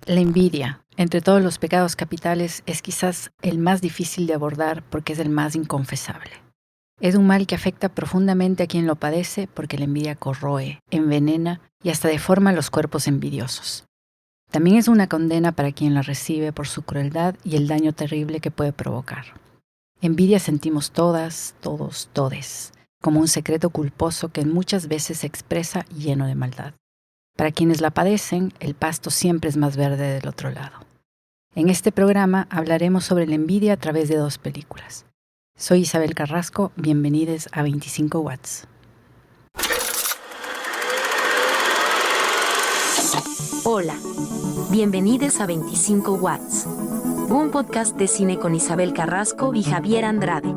La envidia, entre todos los pecados capitales, es quizás el más difícil de abordar porque es el más inconfesable. Es un mal que afecta profundamente a quien lo padece porque la envidia corroe, envenena y hasta deforma los cuerpos envidiosos. También es una condena para quien la recibe por su crueldad y el daño terrible que puede provocar. Envidia sentimos todas, todos, todes, como un secreto culposo que muchas veces se expresa lleno de maldad. Para quienes la padecen, el pasto siempre es más verde del otro lado. En este programa hablaremos sobre la envidia a través de 2 películas. Soy Isabel Carrasco, bienvenidos a 25 Watts. Hola, bienvenidos a 25 Watts, un podcast de cine con Isabel Carrasco y Javier Andrade.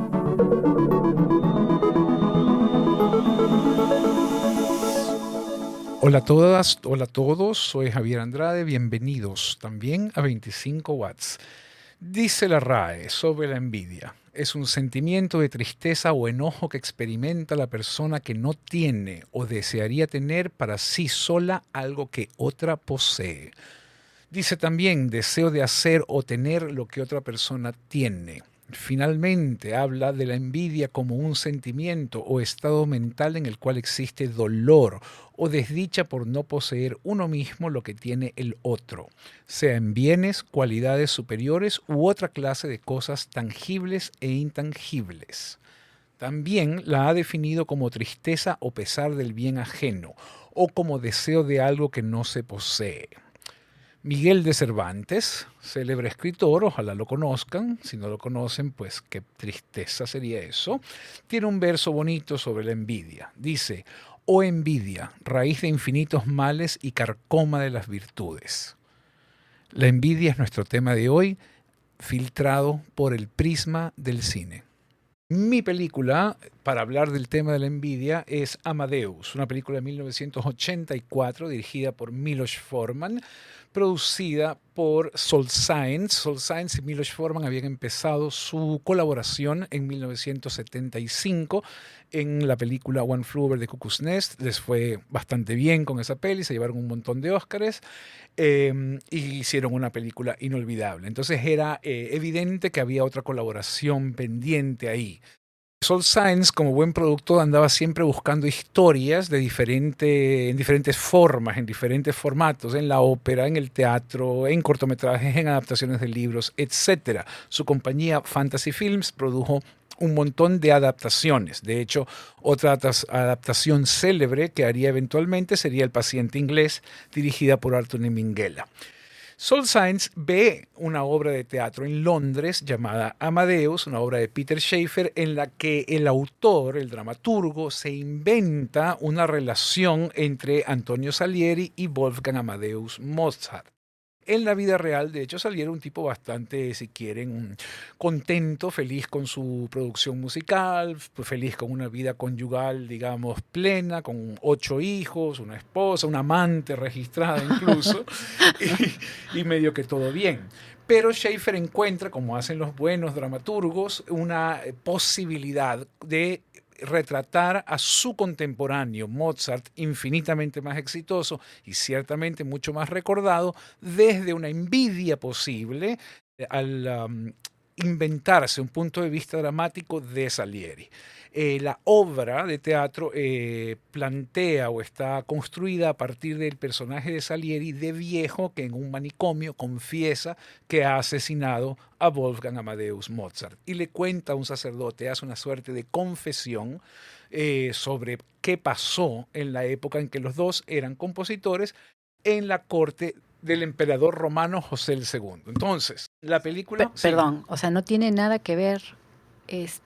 Hola a todas, hola a todos, soy Javier Andrade, bienvenidos también a 25 Watts. Dice la RAE sobre la envidia: es un sentimiento de tristeza o enojo que experimenta la persona que no tiene o desearía tener para sí sola algo que otra posee. Dice también deseo de hacer o tener lo que otra persona tiene. Finalmente habla de la envidia como un sentimiento o estado mental en el cual existe dolor o desdicha por no poseer uno mismo lo que tiene el otro, sea en bienes, cualidades superiores u otra clase de cosas tangibles e intangibles. También la ha definido como tristeza o pesar del bien ajeno o como deseo de algo que no se posee. Miguel de Cervantes, célebre escritor, ojalá lo conozcan, si no lo conocen, pues qué tristeza sería eso, tiene un verso bonito sobre la envidia. Dice: «Oh envidia, raíz de infinitos males y carcoma de las virtudes». La envidia es nuestro tema de hoy, filtrado por el prisma del cine. Mi película para hablar del tema de la envidia es Amadeus, una película de 1984 dirigida por Milos Forman, producida por Soul Science. Soul Science y Milos Forman habían empezado su colaboración en 1975 en la película One Flew Over the Cuckoo's Nest. Les fue bastante bien con esa peli, se llevaron un montón de Óscares y hicieron una película inolvidable. Entonces era evidente que había otra colaboración pendiente ahí. Soul Science, como buen productor, andaba siempre buscando historias en diferentes formas, en diferentes formatos, en la ópera, en el teatro, en cortometrajes, en adaptaciones de libros, etc. Su compañía Fantasy Films produjo un montón de adaptaciones. De hecho, otra adaptación célebre que haría eventualmente sería El paciente inglés, dirigida por Arthur Minghella. Soul Science ve una obra de teatro en Londres llamada Amadeus, una obra de Peter Shaffer, en la que el autor, el dramaturgo, se inventa una relación entre Antonio Salieri y Wolfgang Amadeus Mozart. En la vida real, de hecho, Salieri era un tipo bastante, si quieren, contento, feliz con su producción musical, feliz con una vida conyugal, digamos, plena, con 8 hijos, una esposa, una amante registrada incluso, y medio que todo bien. Pero Shaffer encuentra, como hacen los buenos dramaturgos, una posibilidad de retratar a su contemporáneo, Mozart, infinitamente más exitoso y ciertamente mucho más recordado, desde una envidia posible al inventarse un punto de vista dramático de Salieri. La obra de teatro plantea o está construida a partir del personaje de Salieri de viejo que en un manicomio confiesa que ha asesinado a Wolfgang Amadeus Mozart y le cuenta a un sacerdote, hace una suerte de confesión sobre qué pasó en la época en que los dos eran compositores en la corte del emperador romano José II. Entonces, la película... Perdón, o sea, no tiene nada que ver el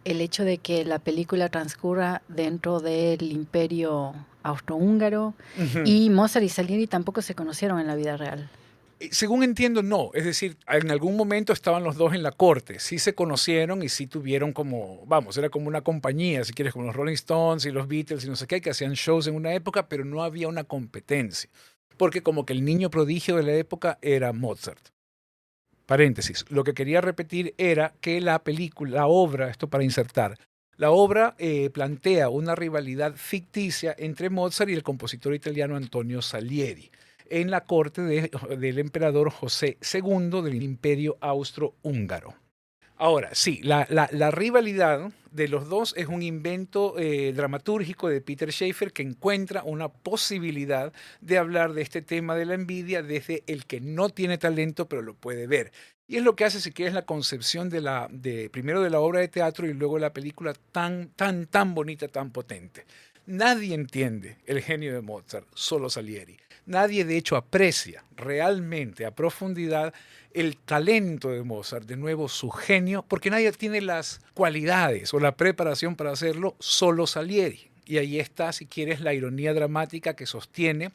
hecho de que la película transcurra dentro del Imperio Austrohúngaro y Mozart y Salieri tampoco se conocieron en la vida real. Según entiendo, no. Es decir, en algún momento estaban los dos en la corte. Sí se conocieron y sí tuvieron como, vamos, era como una compañía, si quieres, como los Rolling Stones y los Beatles y no sé qué, que hacían shows en una época, pero no había una competencia. Porque como que el niño prodigio de la época era Mozart. Paréntesis. Lo que quería repetir era que la película, la obra, esto para insertar, la obra plantea una rivalidad ficticia entre Mozart y el compositor italiano Antonio Salieri. en la corte del emperador José II del Imperio Austrohúngaro. Ahora, sí, la rivalidad de los dos es un invento dramatúrgico de Peter Shaffer que encuentra una posibilidad de hablar de este tema de la envidia desde el que no tiene talento pero lo puede ver. Y es lo que hace, si quieres, la concepción primero de la obra de teatro y luego de la película tan bonita, tan potente. Nadie entiende el genio de Mozart, solo Salieri. Nadie, de hecho, aprecia realmente a profundidad el talento de Mozart, de nuevo su genio, porque nadie tiene las cualidades o la preparación para hacerlo, solo Salieri. Y ahí está, si quieres, la ironía dramática que sostiene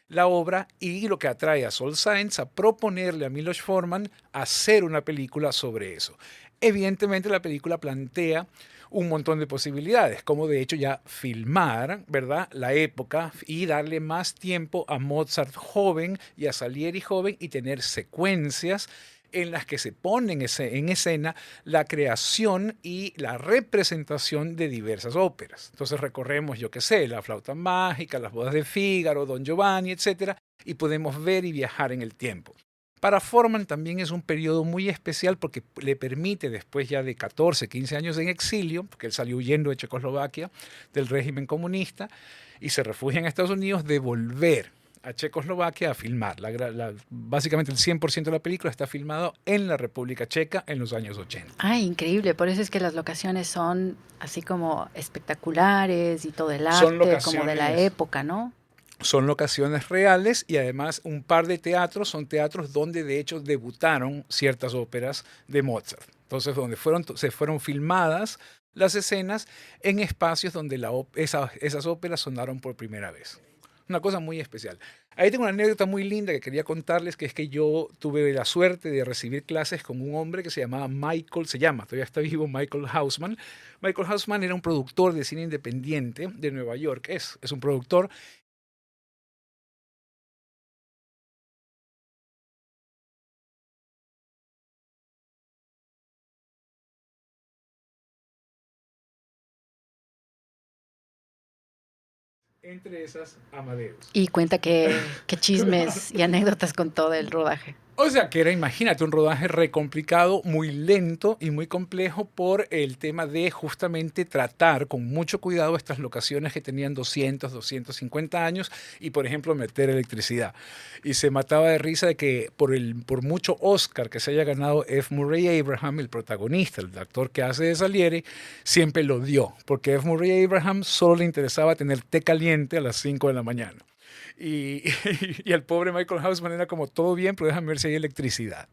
la obra y lo que atrae a Saul Zaentz a proponerle a Milos Forman hacer una película sobre eso. Evidentemente la película plantea un montón de posibilidades, como de hecho ya filmar, ¿verdad?, la época y darle más tiempo a Mozart joven y a Salieri joven y tener secuencias en las que se ponen en escena la creación y la representación de diversas óperas. Entonces recorremos, yo qué sé, La flauta mágica, Las bodas de Fígaro, Don Giovanni, etc. Y podemos ver y viajar en el tiempo. Para Forman también es un periodo muy especial porque le permite, después ya de 14, 15 años en exilio, porque él salió huyendo de Checoslovaquia, del régimen comunista, y se refugia en Estados Unidos, de volver a Checoslovaquia a filmar. Básicamente el 100% de la película está filmado en la República Checa en los años 80. Ah, increíble. Por eso es que las locaciones son así como espectaculares y todo el arte como de la época, ¿no? Son locaciones reales y además un par de teatros son teatros donde de hecho debutaron ciertas óperas de Mozart. Entonces, donde se fueron filmadas las escenas en espacios donde esas óperas sonaron por primera vez. Una cosa muy especial. Ahí tengo una anécdota muy linda que quería contarles, que es que yo tuve la suerte de recibir clases con un hombre que todavía está vivo, Michael Hausman. Michael Hausman era un productor de cine independiente de Nueva York. Es un productor. Entre esas, Amadeus. Y cuenta que chismes y anécdotas con todo el rodaje. O sea, que era, imagínate, un rodaje re complicado, muy lento y muy complejo por el tema de justamente tratar con mucho cuidado estas locaciones que tenían 200, 250 años y, por ejemplo, meter electricidad. Y se mataba de risa de que por mucho Oscar que se haya ganado F. Murray Abraham, el protagonista, el actor que hace de Salieri, siempre lo dio, porque F. Murray Abraham solo le interesaba tener té caliente a las 5 de la mañana. Y el pobre Michael Hausman era como, todo bien, pero déjame ver si hay electricidad.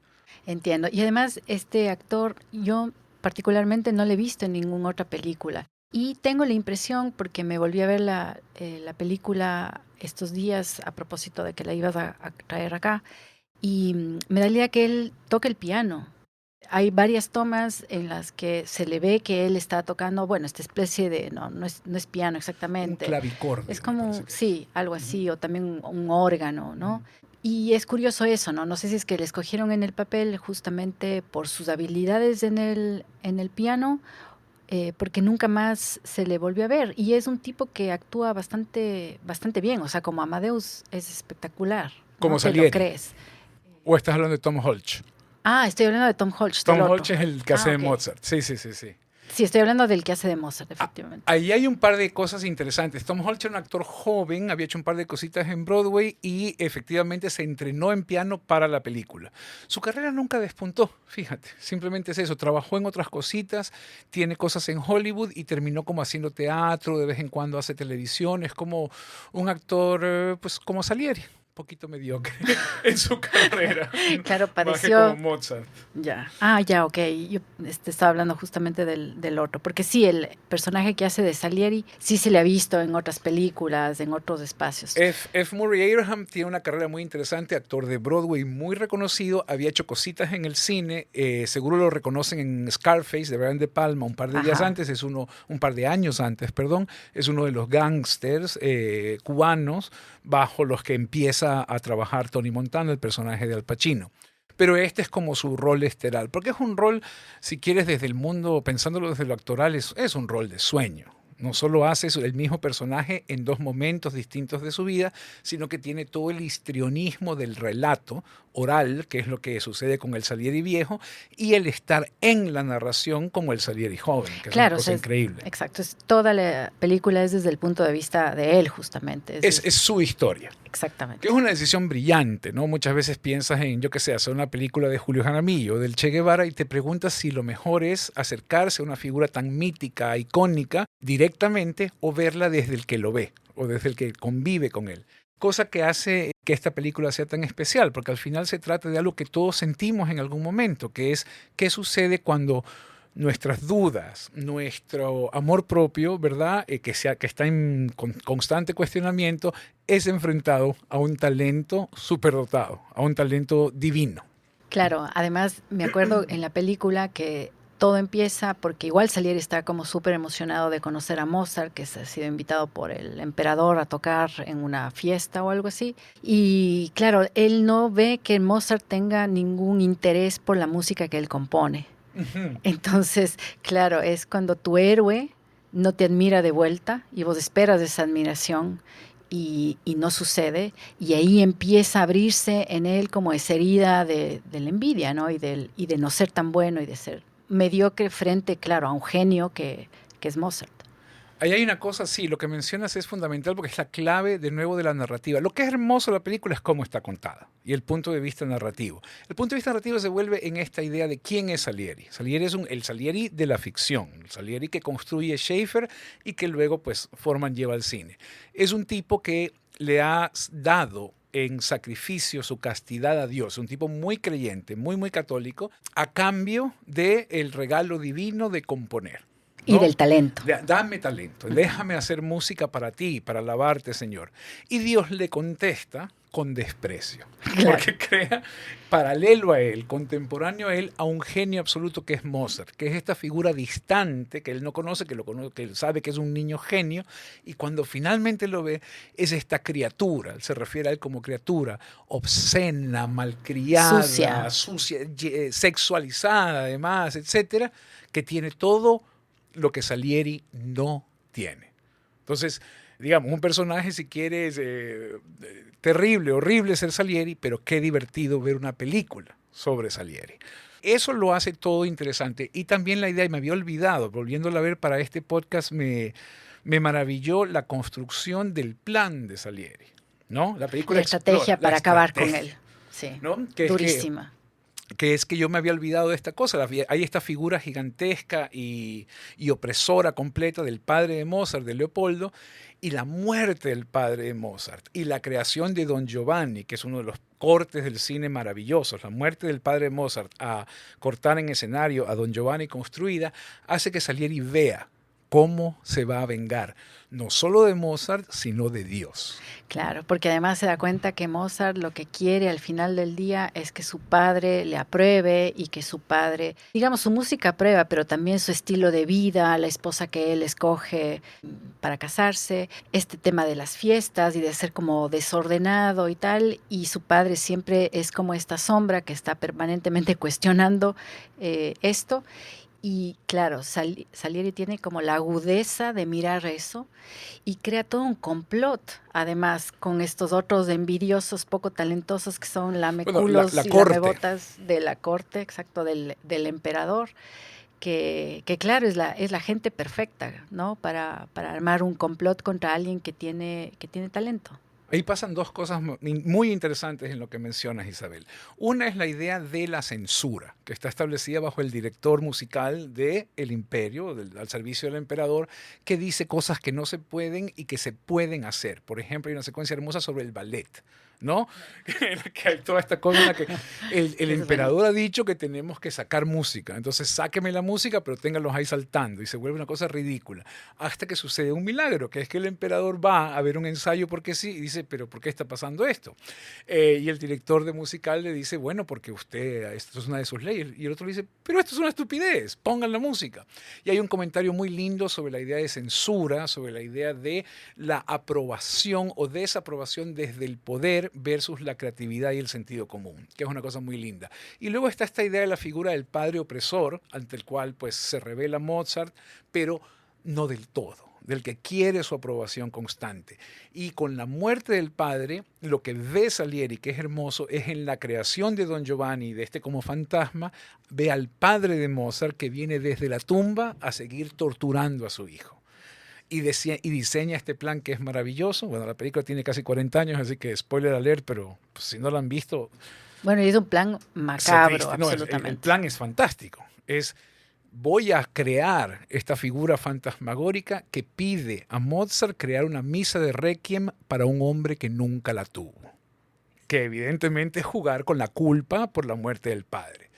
Entiendo. Y además, este actor, yo particularmente no lo he visto en ninguna otra película. Y tengo la impresión, porque me volví a ver la película estos días a propósito de que la ibas a traer acá, y me da la idea que él toca el piano. Hay varias tomas en las que se le ve que él está tocando, bueno, esta especie de, no es piano exactamente. Un clavicordio. Es como, sí, algo así, o también un órgano, ¿no? Y es curioso eso, ¿no? No sé si es que le escogieron en el papel justamente por sus habilidades en el piano, porque nunca más se le volvió a ver. Y es un tipo que actúa bastante bien, o sea, como Amadeus es espectacular. Como Salieri. ¿Te lo crees? ¿O estás hablando de Tom Hulce? Ah, estoy hablando de Tom Hulce. Tom Hulce es el que hace de Mozart. Sí. Sí, estoy hablando del que hace de Mozart, efectivamente. Ahí hay un par de cosas interesantes. Tom Hulce era un actor joven, había hecho un par de cositas en Broadway y efectivamente se entrenó en piano para la película. Su carrera nunca despuntó, fíjate, simplemente es eso. Trabajó en otras cositas, tiene cosas en Hollywood y terminó como haciendo teatro, de vez en cuando hace televisión. Es como un actor, pues como Salieri. Poquito mediocre en su carrera. Claro, pareció como Mozart. Ya. Ya, ok. Yo estaba hablando justamente del otro, porque sí, el personaje que hace de Salieri sí se le ha visto en otras películas, en otros espacios. F. Murray Abraham tiene una carrera muy interesante, actor de Broadway muy reconocido, había hecho cositas en el cine, seguro lo reconocen en Scarface de Brian De Palma un par de días antes, un par de años antes, perdón, es uno de los gángsters cubanos bajo los que empieza a trabajar Tony Montana, el personaje de Al Pacino. Pero este es como su rol estelar, porque es un rol, si quieres, desde el mundo, pensándolo desde lo actoral, es un rol de sueño. No solo hace el mismo personaje en dos momentos distintos de su vida, sino que tiene todo el histrionismo del relato oral, que es lo que sucede con el Salieri viejo, y el estar en la narración como el Salieri joven, que Claro, es una cosa increíble. Exacto, toda la película es desde el punto de vista de él, justamente. Es su historia. Exactamente. Que es una decisión brillante, ¿no? Muchas veces piensas en, yo qué sé, hacer una película de Julio Jaramillo, del Che Guevara, y te preguntas si lo mejor es acercarse a una figura tan mítica, icónica, directamente, o verla desde el que lo ve, o desde el que convive con él. Cosa que hace que esta película sea tan especial, porque al final se trata de algo que todos sentimos en algún momento, que es qué sucede cuando nuestras dudas, nuestro amor propio, ¿verdad? Que está en constante cuestionamiento, es enfrentado a un talento superdotado, a un talento divino. Claro, además me acuerdo en la película que todo empieza porque igual Salieri está como súper emocionado de conocer a Mozart, que ha sido invitado por el emperador a tocar en una fiesta o algo así. Y claro, él no ve que Mozart tenga ningún interés por la música que él compone. Entonces, claro, es cuando tu héroe no te admira de vuelta y vos esperas esa admiración y no sucede, y ahí empieza a abrirse en él como esa herida de la envidia, ¿no? Y de no ser tan bueno y de ser mediocre frente, claro, a un genio que es Mozart. Ahí hay una cosa, sí, lo que mencionas es fundamental porque es la clave de nuevo de la narrativa. Lo que es hermoso de la película es cómo está contada y el punto de vista narrativo. El punto de vista narrativo se vuelve en esta idea de quién es Salieri. Salieri es el Salieri de la ficción, el Salieri que construye Schaeffer y que luego pues Forman lleva al cine. Es un tipo que le ha dado en sacrificio su castidad a Dios, un tipo muy creyente, muy católico, a cambio del regalo divino de componer. ¿No? Y del talento. Dame talento, déjame hacer música para ti, para alabarte, Señor. Y Dios le contesta con desprecio, claro. Porque crea paralelo a él, contemporáneo a él, a un genio absoluto que es Mozart, que es esta figura distante que él no conoce, que él sabe que es un niño genio, y cuando finalmente lo ve, es esta criatura, él se refiere a él como criatura, obscena, malcriada, sucia, sexualizada además, etcétera, que tiene todo lo que Salieri no tiene. Entonces, digamos, un personaje, si quieres, terrible, horrible ser Salieri, pero qué divertido ver una película sobre Salieri. Eso lo hace todo interesante. Y también la idea, y me había olvidado, volviéndola a ver para este podcast, me maravilló la construcción del plan de Salieri, ¿no? La película la estrategia para acabar con él. Sí, ¿no? durísima. Que es que yo me había olvidado de esta cosa. Hay esta figura gigantesca y opresora completa del padre de Mozart, de Leopoldo, y la muerte del padre de Mozart, y la creación de Don Giovanni, que es uno de los cortes del cine maravillosos. La muerte del padre de Mozart a cortar en escenario a Don Giovanni construida, hace que Salieri vea cómo se va a vengar, no solo de Mozart, sino de Dios. Claro, porque además se da cuenta que Mozart lo que quiere al final del día es que su padre le apruebe y que su padre, digamos, su música aprueba, pero también su estilo de vida, la esposa que él escoge para casarse, este tema de las fiestas y de ser como desordenado y tal, y su padre siempre es como esta sombra que está permanentemente cuestionando esto. Y claro, Salieri tiene como la agudeza de mirar eso y crea todo un complot, además, con estos otros envidiosos poco talentosos que son lameculos y lamebotas de la corte, exacto, del emperador, que claro, es la gente perfecta, ¿no? Para armar un complot contra alguien que tiene talento. Ahí pasan dos cosas muy interesantes en lo que mencionas, Isabel. Una es la idea de la censura, que está establecida bajo el director musical del Imperio, al servicio del emperador, que dice cosas que no se pueden y que se pueden hacer. Por ejemplo, hay una secuencia hermosa sobre el ballet, ¿no? Que hay toda esta cosa en la que el emperador ha dicho que tenemos que sacar música. Entonces, sáqueme la música, pero ténganlos ahí saltando. Y se vuelve una cosa ridícula. Hasta que sucede un milagro, que es que el emperador va a ver un ensayo porque sí, y dice, pero ¿por qué está pasando esto? Y el director de musical le dice, bueno, porque esto es una de sus leyes. Y el otro le dice, pero esto es una estupidez, pongan la música. Y hay un comentario muy lindo sobre la idea de censura, sobre la idea de la aprobación o desaprobación desde el poder versus la creatividad y el sentido común, que es una cosa muy linda. Y luego está esta idea de la figura del padre opresor, ante el cual pues se revela Mozart, pero no del todo. del que quiere su aprobación constante. Y con la muerte del padre, lo que ve Salieri, que es hermoso, es en la creación de Don Giovanni, de este como fantasma, ve al padre de Mozart que viene desde la tumba a seguir torturando a su hijo. Y diseña este plan que es maravilloso. Bueno, la película tiene casi 40 años, así que spoiler alert, pero pues, si no la han visto... Bueno, y es un plan macabro, absolutamente. No, el plan es fantástico. Voy a crear esta figura fantasmagórica que pide a Mozart crear una misa de requiem para un hombre que nunca la tuvo. Que evidentemente es jugar con la culpa por la muerte del padre.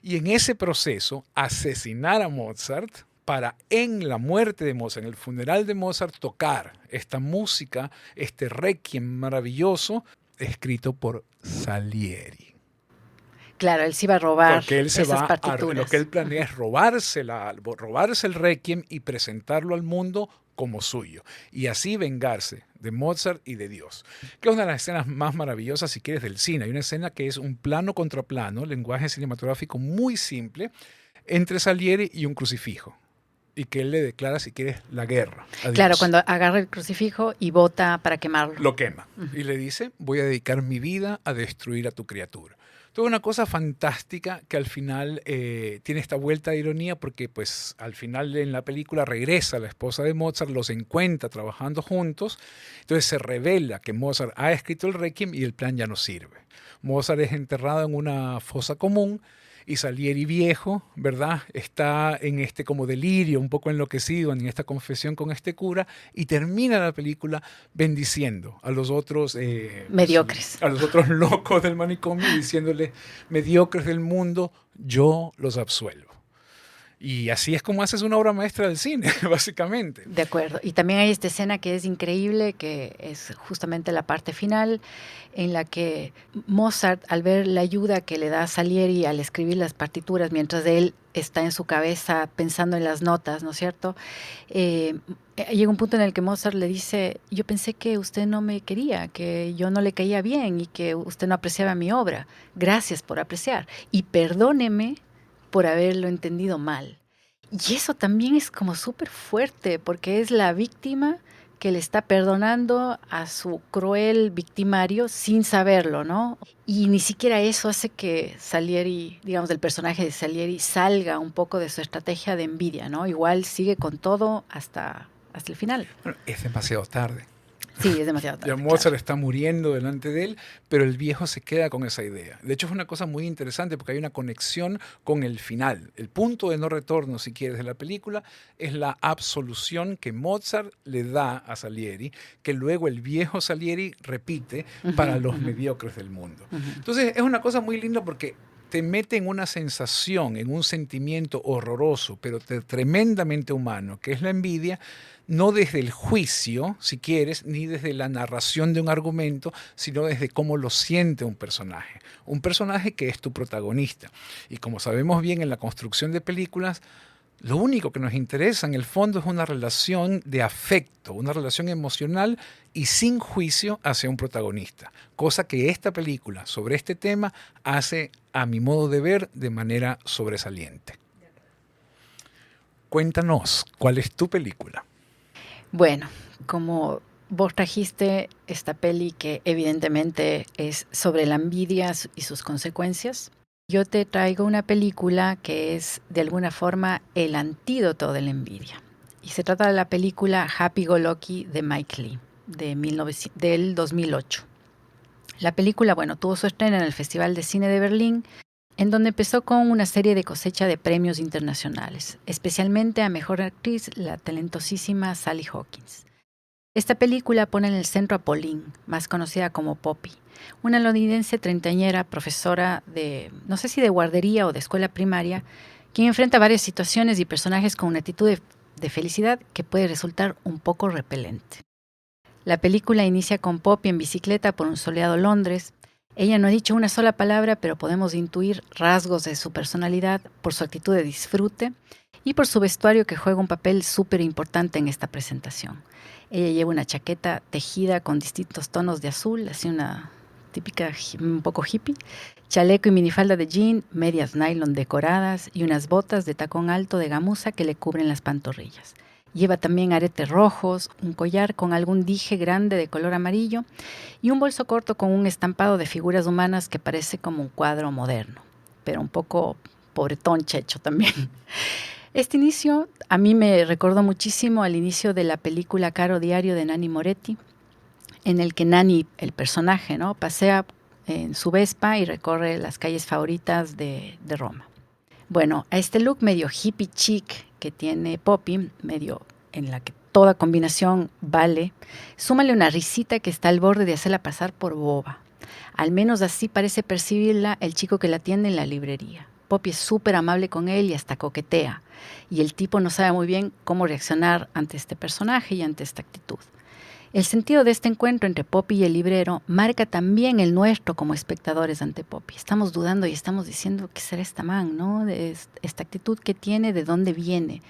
Y en ese proceso, asesinar a Mozart para en la muerte de Mozart, en el funeral de Mozart, tocar esta música, este requiem maravilloso, escrito por Salieri. Claro, él se iba a robar porque él se esas va partituras. lo que él planea es robarse el requiem y presentarlo al mundo como suyo. Y así vengarse de Mozart y de Dios. Que es una de las escenas más maravillosas, si quieres, del cine. Hay una escena que es un plano contra plano, lenguaje cinematográfico muy simple, entre Salieri y un crucifijo. Y que él le declara, si quieres, la guerra a Dios. Claro, cuando agarra el crucifijo y bota para quemarlo. Lo quema. Y le dice, voy a dedicar mi vida a destruir a tu criatura. Toda una cosa fantástica que al final tiene esta vuelta de ironía porque pues al final en la película regresa la esposa de Mozart, los encuentra trabajando juntos, entonces se revela que Mozart ha escrito el Requiem y el plan ya no sirve. Mozart es enterrado en una fosa común y Salieri viejo, ¿verdad? Está en este como delirio, un poco enloquecido en esta confesión con este cura y termina la película bendiciendo a los otros mediocres. A los otros locos del manicomio, diciéndole, mediocres del mundo, yo los absuelvo. Y así es como haces una obra maestra del cine, básicamente. De acuerdo. Y también hay esta escena que es increíble, que es justamente la parte final, en la que Mozart, al ver la ayuda que le da Salieri al escribir las partituras, mientras él está en su cabeza pensando en las notas, ¿no es cierto? Llega un punto en el que Mozart le dice, yo pensé que usted no me quería, que yo no le caía bien y que usted no apreciaba mi obra. Gracias por apreciar. Y perdóneme por haberlo entendido mal. Y eso también es como súper fuerte, porque es la víctima que le está perdonando a su cruel victimario sin saberlo, ¿no? Y ni siquiera eso hace que Salieri, digamos, el personaje de Salieri salga un poco de su estrategia de envidia, ¿no? Igual sigue con todo hasta el final. Bueno, es demasiado tarde. Sí, es demasiado tarde. Ya Mozart está muriendo delante de él, pero el viejo se queda con esa idea. De hecho, es una cosa muy interesante porque hay una conexión con el final. El punto de no retorno, si quieres, de la película es la absolución que Mozart le da a Salieri, que luego el viejo Salieri repite para los mediocres del mundo. Entonces, es una cosa muy linda porque te mete en una sensación, en un sentimiento horroroso, pero tremendamente humano, que es la envidia, no desde el juicio, si quieres, ni desde la narración de un argumento, sino desde cómo lo siente un personaje que es tu protagonista. Y como sabemos bien en la construcción de películas, lo único que nos interesa en el fondo es una relación de afecto, una relación emocional y sin juicio hacia un protagonista, cosa que esta película sobre este tema hace, a mi modo de ver, de manera sobresaliente. Cuéntanos, ¿cuál es tu película? Bueno, como vos trajiste esta peli que evidentemente es sobre la envidia y sus consecuencias, yo te traigo una película que es de alguna forma el antídoto de la envidia. Y se trata de la película Happy Go Lucky de Mike Leigh, del 2008. La película, bueno, tuvo su estreno en el Festival de Cine de Berlín, en donde empezó con una serie de cosecha de premios internacionales, especialmente a Mejor Actriz, la talentosísima Sally Hawkins. Esta película pone en el centro a Pauline, más conocida como Poppy, una londinense treintañera, profesora de, no sé si de guardería o de escuela primaria, quien enfrenta varias situaciones y personajes con una actitud de felicidad que puede resultar un poco repelente. La película inicia con Poppy en bicicleta por un soleado Londres. Ella no ha dicho una sola palabra, pero podemos intuir rasgos de su personalidad por su actitud de disfrute y por su vestuario que juega un papel súper importante en esta presentación. Ella lleva una chaqueta tejida con distintos tonos de azul, así una típica un poco hippie, chaleco y minifalda de jean, medias nylon decoradas y unas botas de tacón alto de gamuza que le cubren las pantorrillas. Lleva también aretes rojos, un collar con algún dije grande de color amarillo y un bolso corto con un estampado de figuras humanas que parece como un cuadro moderno, pero un poco pobretón checho también. Este inicio a mí me recordó muchísimo al inicio de la película Caro Diario de Nanni Moretti, en el que Nanni, el personaje, ¿no?, pasea en su Vespa y recorre las calles favoritas de Roma. Bueno, a este look medio hippie chic que tiene Poppy, medio en la que toda combinación vale, súmale una risita que está al borde de hacerla pasar por boba. Al menos así parece percibirla el chico que la atiende en la librería. Poppy es súper amable con él y hasta coquetea, y el tipo no sabe muy bien cómo reaccionar ante este personaje y ante esta actitud. El sentido de este encuentro entre Poppy y el librero marca también el nuestro como espectadores ante Poppy. Estamos dudando y estamos diciendo qué será esta man, ¿no? De esta actitud que tiene, de dónde viene.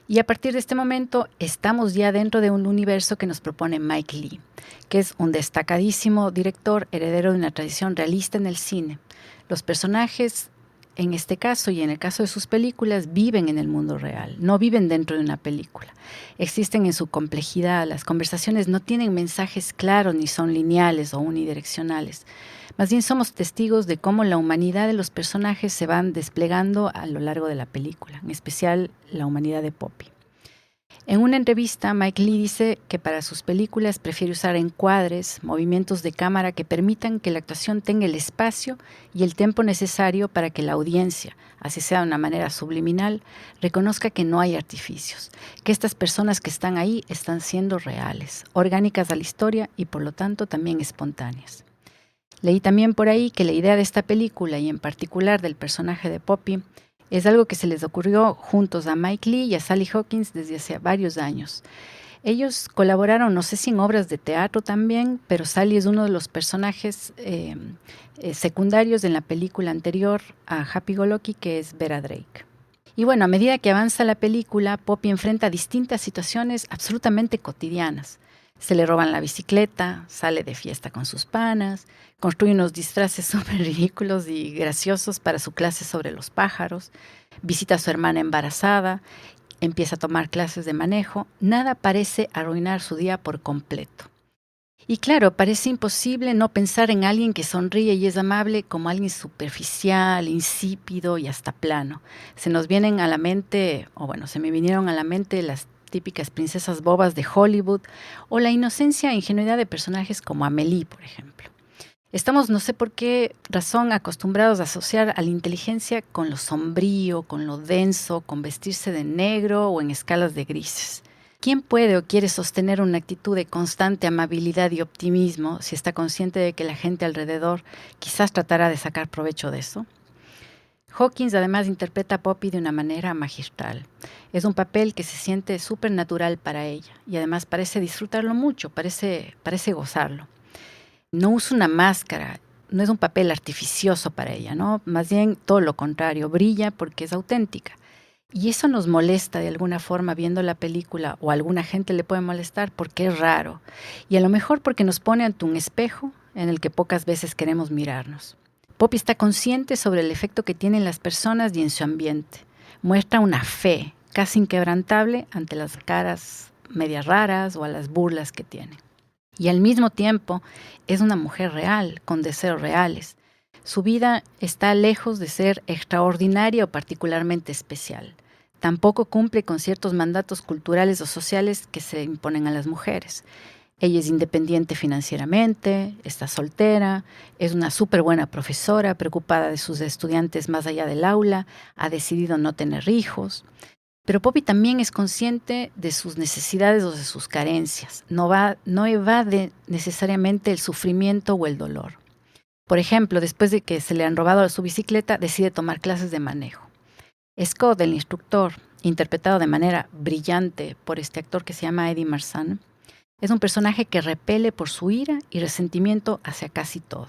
Y a partir de este momento estamos ya dentro de un universo que nos propone Mike Leigh, que es un destacadísimo director heredero de una tradición realista en el cine. Los personajes, en este caso y en el caso de sus películas, viven en el mundo real, no viven dentro de una película. Existen en su complejidad, las conversaciones no tienen mensajes claros ni son lineales o unidireccionales. Más bien somos testigos de cómo la humanidad de los personajes se van desplegando a lo largo de la película, en especial la humanidad de Poppy. En una entrevista, Mike Leigh dice que para sus películas prefiere usar encuadres, movimientos de cámara que permitan que la actuación tenga el espacio y el tiempo necesario para que la audiencia, así sea de una manera subliminal, reconozca que no hay artificios, que estas personas que están ahí están siendo reales, orgánicas a la historia y por lo tanto también espontáneas. Leí también por ahí que la idea de esta película y en particular del personaje de Poppy es algo que se les ocurrió juntos a Mike Leigh y a Sally Hawkins desde hace varios años. Ellos colaboraron, no sé si en obras de teatro también, pero Sally es uno de los personajes secundarios en la película anterior a Happy Go Lucky, que es Vera Drake. Y bueno, a medida que avanza la película, Poppy enfrenta distintas situaciones absolutamente cotidianas. Se le roban la bicicleta, sale de fiesta con sus panas, construye unos disfraces súper ridículos y graciosos para su clase sobre los pájaros, visita a su hermana embarazada, empieza a tomar clases de manejo. Nada parece arruinar su día por completo. Y claro, parece imposible no pensar en alguien que sonríe y es amable como alguien superficial, insípido y hasta plano. Se nos vienen a la mente, se me vinieron a la mente las típicas princesas bobas de Hollywood o la inocencia e ingenuidad de personajes como Amélie, por ejemplo. Estamos, no sé por qué razón, acostumbrados a asociar a la inteligencia con lo sombrío, con lo denso, con vestirse de negro o en escalas de grises. ¿Quién puede o quiere sostener una actitud de constante amabilidad y optimismo si está consciente de que la gente alrededor quizás tratará de sacar provecho de eso? Hawkins además interpreta a Poppy de una manera magistral. Es un papel que se siente súper natural para ella y además parece disfrutarlo mucho, parece gozarlo. No usa una máscara, no es un papel artificioso para ella, ¿no? Más bien todo lo contrario, brilla porque es auténtica. Y eso nos molesta de alguna forma viendo la película, o a alguna gente le puede molestar porque es raro. Y a lo mejor porque nos pone ante un espejo en el que pocas veces queremos mirarnos. Poppy está consciente sobre el efecto que tienen las personas y en su ambiente. Muestra una fe casi inquebrantable ante las caras medias raras o a las burlas que tiene. Y al mismo tiempo es una mujer real, con deseos reales. Su vida está lejos de ser extraordinaria o particularmente especial. Tampoco cumple con ciertos mandatos culturales o sociales que se imponen a las mujeres. Ella es independiente financieramente, está soltera, es una súper buena profesora, preocupada de sus estudiantes más allá del aula, ha decidido no tener hijos. Pero Poppy también es consciente de sus necesidades o de sus carencias. No evade necesariamente el sufrimiento o el dolor. Por ejemplo, después de que se le han robado su bicicleta, decide tomar clases de manejo. Scott, el instructor, interpretado de manera brillante por este actor que se llama Eddie Marsan, es un personaje que repele por su ira y resentimiento hacia casi todo.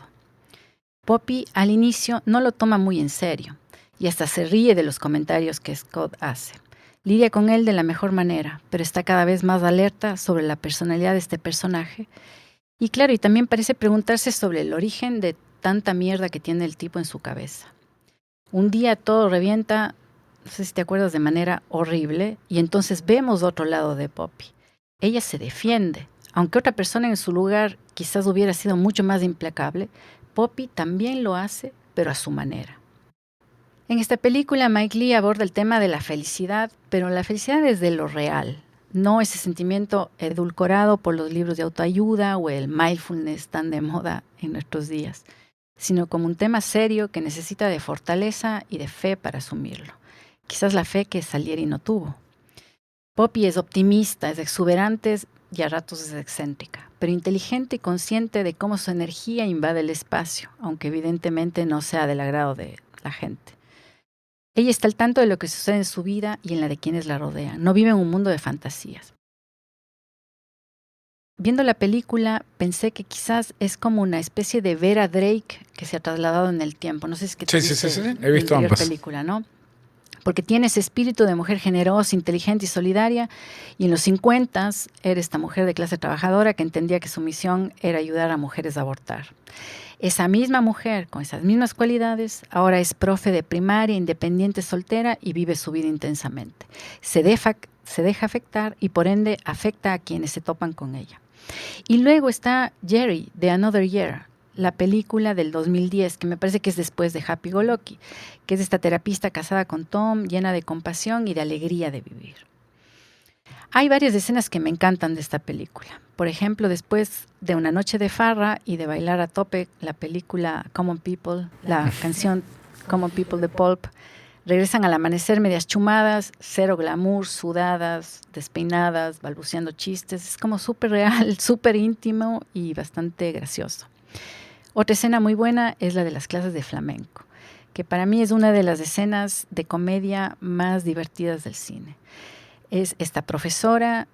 Poppy al inicio no lo toma muy en serio y hasta se ríe de los comentarios que Scott hace. Lidia con él de la mejor manera, pero está cada vez más alerta sobre la personalidad de este personaje. Y claro, y también parece preguntarse sobre el origen de tanta mierda que tiene el tipo en su cabeza. Un día todo revienta no sé si te acuerdas, de manera horrible, y entonces vemos otro lado de Poppy. Ella se defiende. Aunque otra persona en su lugar quizás hubiera sido mucho más implacable, Poppy también lo hace, pero a su manera. En esta película, Mike Leigh aborda el tema de la felicidad, pero la felicidad desde lo real, no ese sentimiento edulcorado por los libros de autoayuda o el mindfulness tan de moda en nuestros días, sino como un tema serio que necesita de fortaleza y de fe para asumirlo. Quizás la fe que Salieri no tuvo. Poppy es optimista, es exuberante y a ratos es excéntrica, pero inteligente y consciente de cómo su energía invade el espacio, aunque evidentemente no sea del agrado de la gente. Ella está al tanto de lo que sucede en su vida y en la de quienes la rodean. No vive en un mundo de fantasías. Viendo la película, pensé que quizás es como una especie de Vera Drake que se ha trasladado en el tiempo. No sé si es que Sí. He visto ambas. Película, ¿no? Porque tiene ese espíritu de mujer generosa, inteligente y solidaria, y en los 50 era esta mujer de clase trabajadora que entendía que su misión era ayudar a mujeres a abortar. Esa misma mujer, con esas mismas cualidades, ahora es profe de primaria, independiente, soltera y vive su vida intensamente. Se deja afectar y por ende afecta a quienes se topan con ella. Y luego está Jerry, de Another Year, la película del 2010, que me parece que es después de Happy Go Lucky, que es esta terapista casada con Tom, llena de compasión y de alegría de vivir. Hay varias escenas que me encantan de esta película. Por ejemplo, después de una noche de farra y de bailar a tope la película Common People, la canción Common People de Pulp, regresan al amanecer medias chumadas, cero glamour, sudadas, despeinadas, balbuceando chistes. Es como súper real, súper íntimo y bastante gracioso. Otra escena muy buena es la de las clases de flamenco, que para mí es una de las escenas de comedia más divertidas del cine. Es esta profesora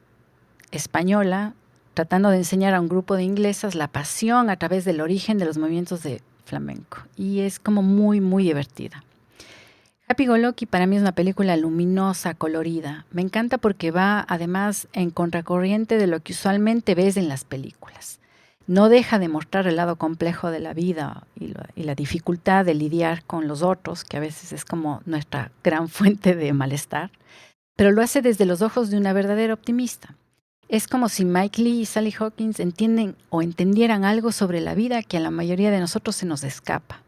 española tratando de enseñar a un grupo de inglesas la pasión a través del origen de los movimientos de flamenco. Y es como muy, muy divertida. Happy Go Lucky para mí es una película luminosa, colorida. Me encanta porque va además en contracorriente de lo que usualmente ves en las películas. No deja de mostrar el lado complejo de la vida y la dificultad de lidiar con los otros, que a veces es como nuestra gran fuente de malestar, pero lo hace desde los ojos de una verdadera optimista. Es como si Mike Leigh y Sally Hawkins entienden o entendieran algo sobre la vida que a la mayoría de nosotros se nos escapa.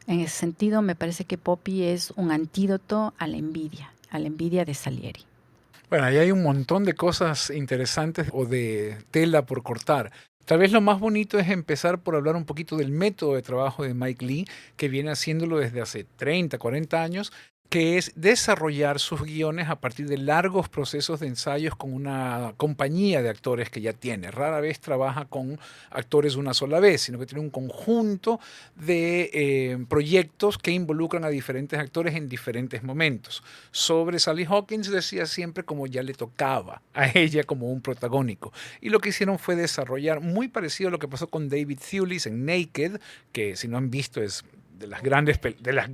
En ese sentido, me parece que Poppy es un antídoto a la envidia de Salieri. Bueno, ahí hay un montón de cosas interesantes o de tela por cortar. Tal vez lo más bonito es empezar por hablar un poquito del método de trabajo de Mike Leigh, que viene haciéndolo desde hace 30, 40 años, que es desarrollar sus guiones a partir de largos procesos de ensayos con una compañía de actores que ya tiene. Rara vez trabaja con actores una sola vez, sino que tiene un conjunto de proyectos que involucran a diferentes actores en diferentes momentos. Sobre Sally Hawkins decía siempre como ya le tocaba a ella como un protagónico. Y lo que hicieron fue desarrollar, muy parecido a lo que pasó con David Thewlis en Naked, que si no han visto es de las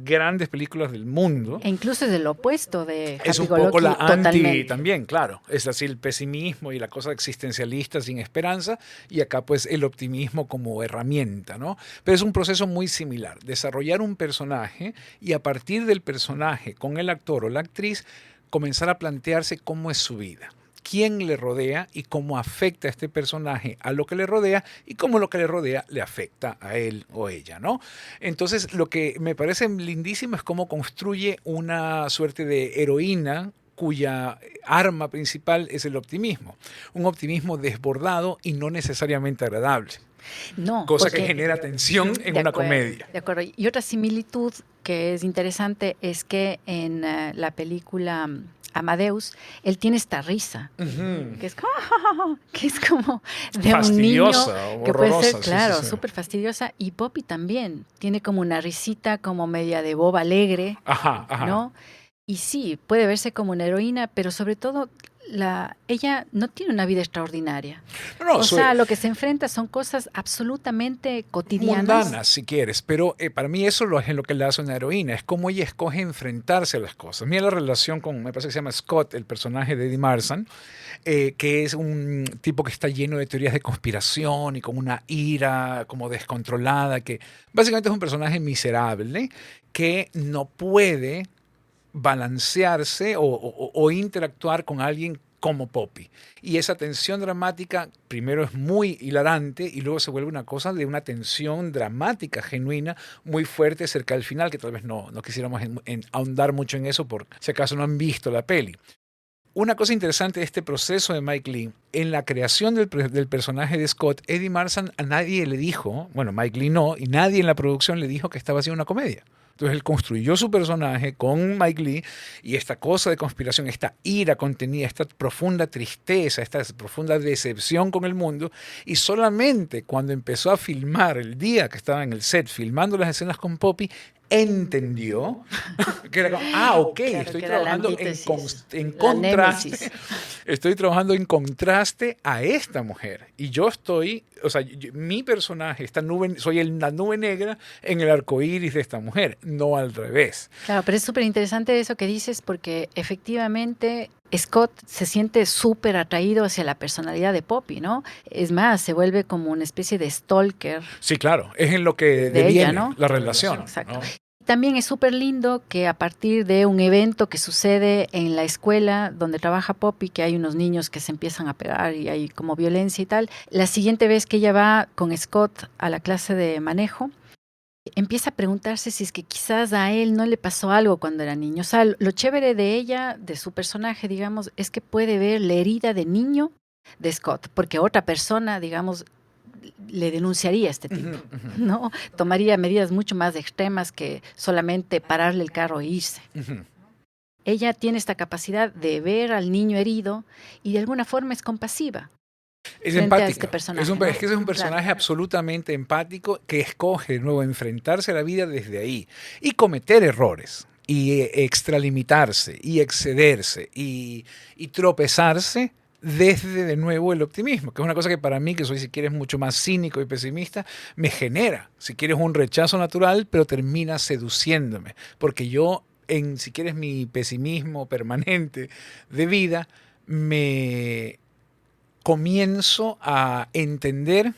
grandes películas del mundo. E incluso es el opuesto de Happy Es un Go poco Lucky, la anti totalmente. también, claro. Es así el pesimismo y la cosa existencialista sin esperanza, y acá pues el optimismo como herramienta, ¿no? Pero es un proceso muy similar. Desarrollar un personaje y a partir del personaje, con el actor o la actriz, comenzar a plantearse cómo es su vida. Quién le rodea y cómo afecta a este personaje a lo que le rodea y cómo lo que le rodea le afecta a él o ella, ¿no? Entonces, lo que me parece lindísimo es cómo construye una suerte de heroína cuya arma principal es el optimismo. Un optimismo desbordado y no necesariamente agradable. No, Cosa que porque- genera tensión en De una acuerdo, comedia. de acuerdo. Y otra similitud que es interesante es que en la película Amadeus, él tiene esta risa, que es como de un niño Fastidiosa, que puede ser, horrorosa, sí, claro, sí, sí. súper fastidiosa. Y Poppy también tiene como una risita como media de boba alegre, Ajá. ¿no? Y sí, puede verse como una heroína, pero sobre todo ella no tiene una vida extraordinaria. No, O sea, lo que se enfrenta son cosas absolutamente cotidianas. mundanas, si quieres, pero para mí eso es lo que le hace una heroína, es cómo ella escoge enfrentarse a las cosas. Mira la relación con, me parece que se llama Scott, el personaje de Eddie Marsan, que es un tipo que está lleno de teorías de conspiración y con una ira como descontrolada, que básicamente es un personaje miserable que no puede balancearse o interactuar con alguien como Poppy. Y esa tensión dramática primero es muy hilarante y luego se vuelve una cosa de una tensión dramática genuina muy fuerte cerca del final, que tal vez no quisiéramos ahondar mucho en eso por si acaso no han visto la peli. Una cosa interesante de este proceso de Mike Leigh, en la creación del personaje de Scott, Eddie Marsan a nadie le dijo, bueno, Mike Leigh no, y nadie en la producción le dijo que estaba haciendo una comedia. Entonces él construyó su personaje con Mike Leigh y esta cosa de conspiración, esta ira contenida, esta profunda tristeza, esta profunda decepción con el mundo, y solamente cuando empezó a filmar el día que estaba en el set filmando las escenas con Poppy, entendió que era como, ok, claro, estoy que era trabajando la contraste, némesis. estoy trabajando en contraste a esta mujer. Y yo estoy, o sea, mi personaje, esta nube, soy la nube negra en el arco iris de esta mujer, no al revés. Claro, pero es súper interesante eso que dices porque efectivamente Scott se siente súper atraído hacia la personalidad de Poppy, ¿no? Es más, se vuelve como una especie de stalker. Sí, claro, es en lo que de deviene ella, ¿no? la relación. Exacto. ¿No? También es súper lindo que a partir de un evento que sucede en la escuela donde trabaja Poppy, que hay unos niños que se empiezan a pegar y hay como violencia y tal, la siguiente vez que ella va con Scott a la clase de manejo, empieza a preguntarse si es que quizás a él no le pasó algo cuando era niño. O sea, lo chévere de ella, de su personaje, digamos, es que puede ver la herida de niño de Scott, porque otra persona, digamos, le denunciaría a este tipo, ¿no? Tomaría medidas mucho más extremas que solamente pararle el carro e irse. Ella tiene esta capacidad de ver al niño herido y de alguna forma es compasiva. Es frente empática. a este personaje, Es ¿no? que ese es un personaje Claro. absolutamente empático que escoge de nuevo enfrentarse a la vida desde ahí y cometer errores y extralimitarse y excederse y tropezarse desde de nuevo el optimismo, que es una cosa que para mí, que soy si quieres mucho más cínico y pesimista, me genera, si quieres, un rechazo natural, pero termina seduciéndome, porque yo, si quieres, mi pesimismo permanente de vida, me comienzo a entender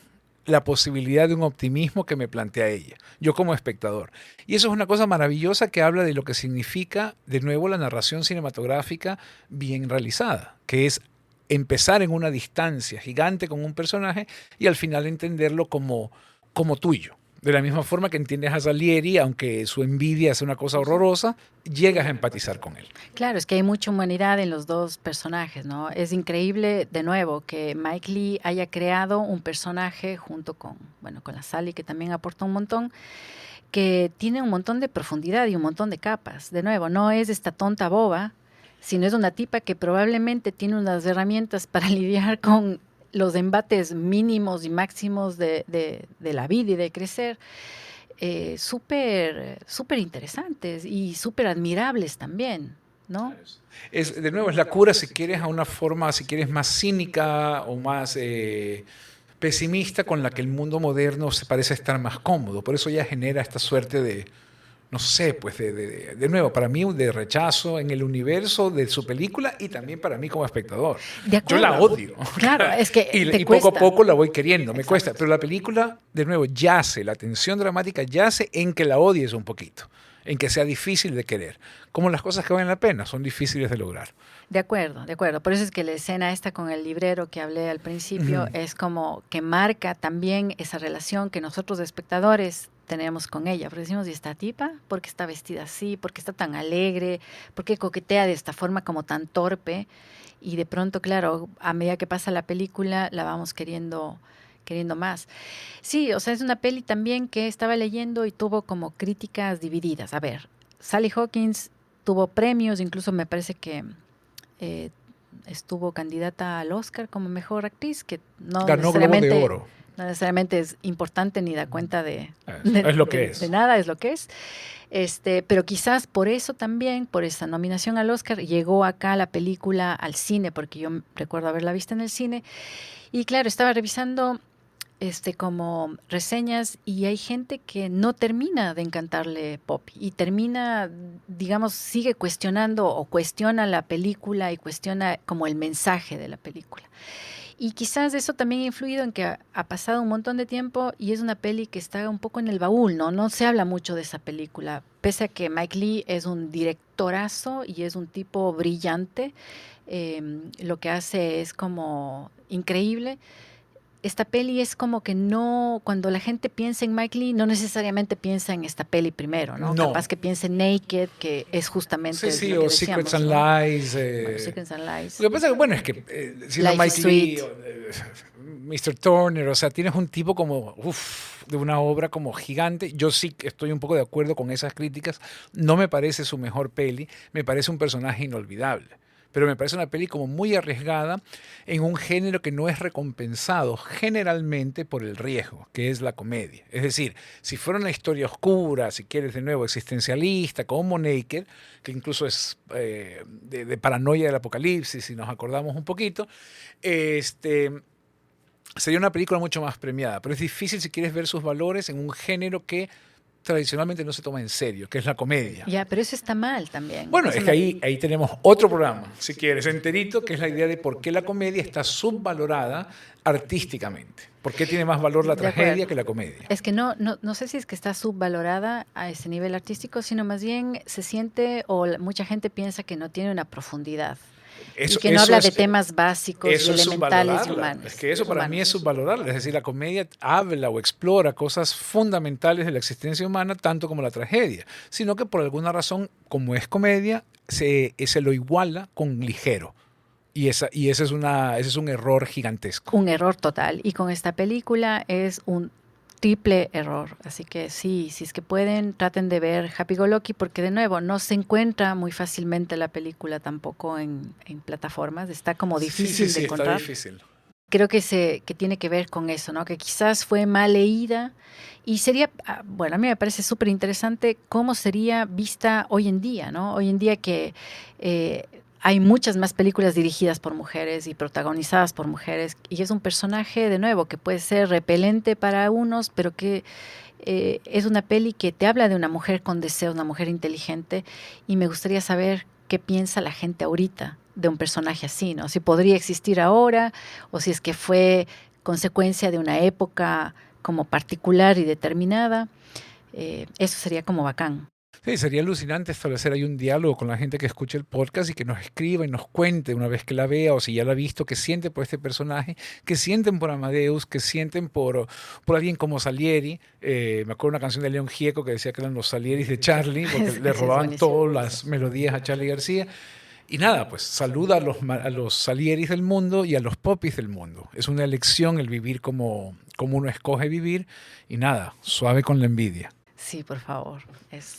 la posibilidad de un optimismo que me plantea ella, yo como espectador. Y eso es una cosa maravillosa que habla de lo que significa, de nuevo, la narración cinematográfica bien realizada, que es empezar en una distancia gigante con un personaje y al final entenderlo como tuyo. De la misma forma que entiendes a Salieri, aunque su envidia es una cosa horrorosa, llegas a empatizar con él. Claro, es que hay mucha humanidad en los dos personajes, ¿no? Es increíble, de nuevo, que Mike Leigh haya creado un personaje junto con la Sally, que también aporta un montón, que tiene un montón de profundidad y un montón de capas. De nuevo, no es esta tonta boba, sino es una tipa que probablemente tiene unas herramientas para lidiar con los embates mínimos y máximos de la vida y de crecer, súper interesantes y súper admirables también, ¿no? De nuevo, es la cura, si quieres, a una forma, si quieres, más cínica o más pesimista, con la que el mundo moderno se parece estar más cómodo. Por eso ella genera esta suerte de, no sé, pues de nuevo, para mí de rechazo en el universo de su película y también para mí como espectador. Yo la odio. Claro, es que y poco a poco la voy queriendo, me cuesta. Pero la película, de nuevo, yace, la tensión dramática yace en que la odies un poquito, en que sea difícil de querer. Como las cosas que valen la pena son difíciles de lograr. De acuerdo, de acuerdo. Por eso es que la escena esta con el librero que hablé al principio es como que marca también esa relación que nosotros espectadores tenemos con ella, porque decimos, ¿y esta tipa? ¿Por qué está vestida así? ¿Por qué está tan alegre? ¿Por qué coquetea de esta forma como tan torpe? Y de pronto, claro, a medida que pasa la película, la vamos queriendo más. Sí, o sea, es una peli también que estaba leyendo y tuvo como críticas divididas. A ver, Sally Hawkins tuvo premios, incluso me parece que estuvo candidata al Oscar como mejor actriz, que no ganó Globo de Oro. No necesariamente es importante ni da cuenta de nada, es lo que es. Pero quizás por eso también, por esa nominación al Oscar, llegó acá la película al cine, porque yo recuerdo haberla visto en el cine. Y claro, estaba revisando como reseñas y hay gente que no termina de encantarle Poppy y termina, digamos, sigue cuestionando o cuestiona la película y cuestiona como el mensaje de la película. Y quizás eso también ha influido en que ha pasado un montón de tiempo y es una peli que está un poco en el baúl, ¿no? No se habla mucho de esa película, pese a que Mike Leigh es un directorazo y es un tipo brillante. Lo que hace es como increíble. Esta peli es como que no, cuando la gente piensa en Mike Leigh, no necesariamente piensa en esta peli primero, ¿no? No. Capaz que piense en Naked, que es justamente Sí, lo que o decíamos, Secrets and ¿no? Lies. Bueno, Secrets and Lies. Lo que pasa es que, bueno, es que siendo Life is Mike Leigh, Sweet. Mr. Turner, o sea, tienes un tipo como, de una obra como gigante. Yo sí estoy un poco de acuerdo con esas críticas. No me parece su mejor peli, me parece un personaje inolvidable. Pero me parece una peli como muy arriesgada en un género que no es recompensado generalmente por el riesgo, que es la comedia. Es decir, si fuera una historia oscura, si quieres de nuevo, existencialista, como Naked, que incluso es de paranoia del apocalipsis, si nos acordamos un poquito, sería una película mucho más premiada. Pero es difícil si quieres ver sus valores en un género que tradicionalmente no se toma en serio, que es la comedia. Ya, pero eso está mal también. Bueno, Eso es que ahí tenemos otro programa, si quieres, enterito, que es la idea de por qué la comedia está subvalorada artísticamente. ¿Por qué tiene más valor la tragedia que la comedia? Es que no sé si es que está subvalorada a ese nivel artístico, sino más bien se siente o mucha gente piensa que no tiene una profundidad. Y que no habla de temas básicos y elementales y humanos. Es que eso para mí es subvalorarla. Es decir, la comedia habla o explora cosas fundamentales de la existencia humana, tanto como la tragedia. Sino que por alguna razón, como es comedia, se lo iguala con ligero. Y ese es un error gigantesco. Un error total. Y con esta película es un triple error. Así que sí, si es que pueden, traten de ver Happy Go Lucky, porque de nuevo no se encuentra muy fácilmente la película tampoco en plataformas. Está como difícil de encontrar. Está difícil. Creo que tiene que ver con eso, ¿no? Que quizás fue mal leída y sería, bueno, a mí me parece súper interesante cómo sería vista hoy en día, ¿no? Hoy en día que hay muchas más películas dirigidas por mujeres y protagonizadas por mujeres y es un personaje, de nuevo, que puede ser repelente para unos, pero que es una peli que te habla de una mujer con deseos, una mujer inteligente, y me gustaría saber qué piensa la gente ahorita de un personaje así, ¿no? Si podría existir ahora o si es que fue consecuencia de una época como particular y determinada. Eso sería como bacán. Sí, sería alucinante establecer ahí un diálogo con la gente que escuche el podcast y que nos escriba y nos cuente una vez que la vea o si ya la ha visto, qué siente por este personaje, qué sienten por Amadeus, qué sienten por alguien como Salieri. Me acuerdo una canción de León Gieco que decía que eran los Salieris de Charlie, porque le robaban todas las melodías a Charlie García. Y nada, pues saluda a los Salieris del mundo y a los Popis del mundo. Es una elección el vivir como uno escoge vivir y nada, suave con la envidia. Sí, por favor.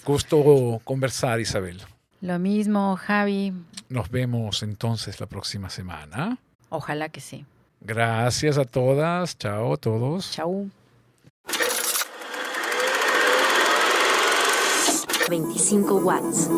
Gusto conversar, Isabel. Lo mismo, Javi. Nos vemos entonces la próxima semana. Ojalá que sí. Gracias a todas. Chao a todos. Chao. 25 watts.